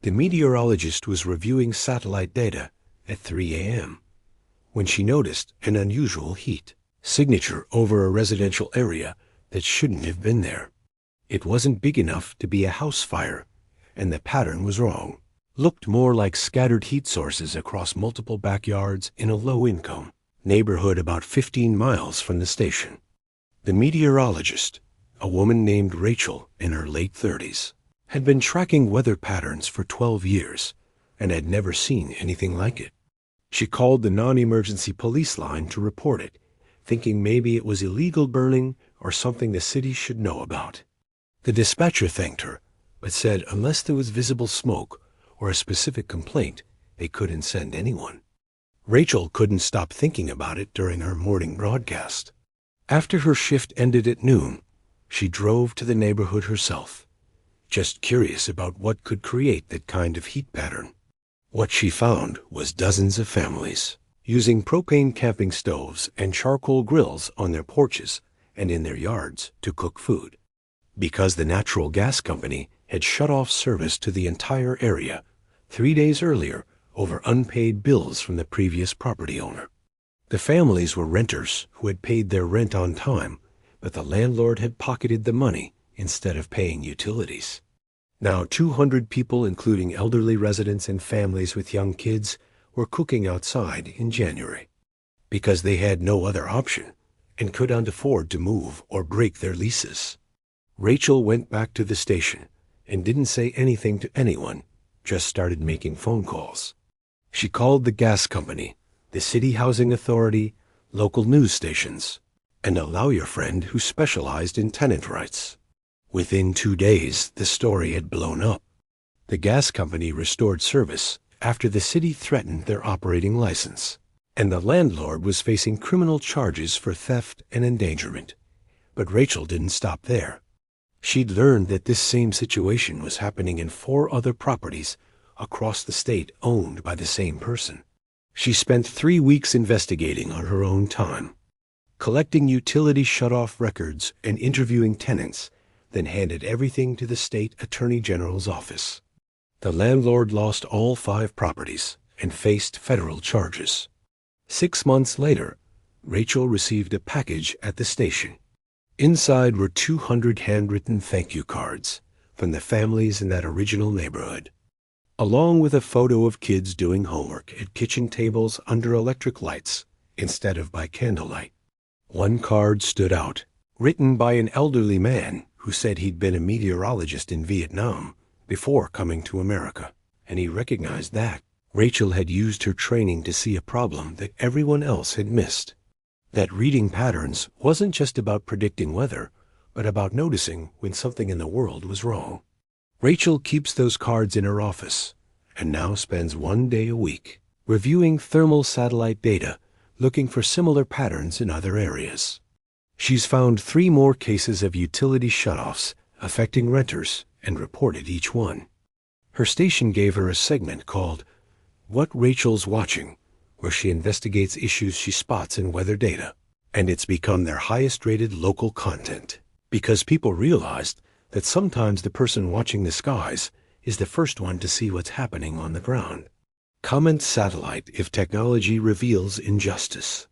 The meteorologist was reviewing satellite data at 3 a.m. when she noticed an unusual heat signature over a residential area that shouldn't have been there. It wasn't big enough to be a house fire, and the pattern was wrong. Looked more like scattered heat sources across multiple backyards in a low-income neighborhood about 15 miles from the station. The meteorologist, a woman named Rachel in her late 30s, had been tracking weather patterns for 12 years and had never seen anything like it. She called the non-emergency police line to report it, thinking maybe it was illegal burning or something the city should know about. The dispatcher thanked her, but said unless there was visible smoke or a specific complaint, they couldn't send anyone. Rachel couldn't stop thinking about it during her morning broadcast. After her shift ended at noon, she drove to the neighborhood herself, just curious about what could create that kind of heat pattern. What she found was dozens of families using propane camping stoves and charcoal grills on their porches and in their yards to cook food, because the natural gas company had shut off service to the entire area 3 days earlier over unpaid bills from the previous property owner. The families were renters who had paid their rent on time, but the landlord had pocketed the money instead of paying utilities. Now 200 people, including elderly residents and families with young kids, were cooking outside in January because they had no other option and couldn't afford to move or break their leases. Rachel went back to the station and didn't say anything to anyone, just started making phone calls. She called the gas company, the city housing authority, local news stations, and a lawyer friend who specialized in tenant rights. Within 2 days, the story had blown up. The gas company restored service after the city threatened their operating license, and the landlord was facing criminal charges for theft and endangerment. But Rachel didn't stop there. She'd learned that this same situation was happening in 4 other properties across the state owned by the same person. She spent 3 weeks investigating on her own time, collecting utility shutoff records and interviewing tenants, then handed everything to the state attorney general's office. The landlord lost all 5 properties and faced federal charges. 6 months later, Rachel received a package at the station. Inside were 200 handwritten thank you cards from the families in that original neighborhood, along with a photo of kids doing homework at kitchen tables under electric lights instead of by candlelight. One card stood out, written by an elderly man who said he'd been a meteorologist in Vietnam before coming to America, and he recognized that. Rachel had used her training to see a problem that everyone else had missed. That reading patterns wasn't just about predicting weather, but about noticing when something in the world was wrong. Rachel keeps those cards in her office and now spends 1 day a week reviewing thermal satellite data, looking for similar patterns in other areas. She's found 3 more cases of utility shutoffs affecting renters and reported each one. Her station gave her a segment called What Rachel's Watching, where she investigates issues she spots in weather data, and it's become their highest-rated local content because people realized that sometimes the person watching the skies is the first one to see what's happening on the ground. Comment satellite if technology reveals injustice.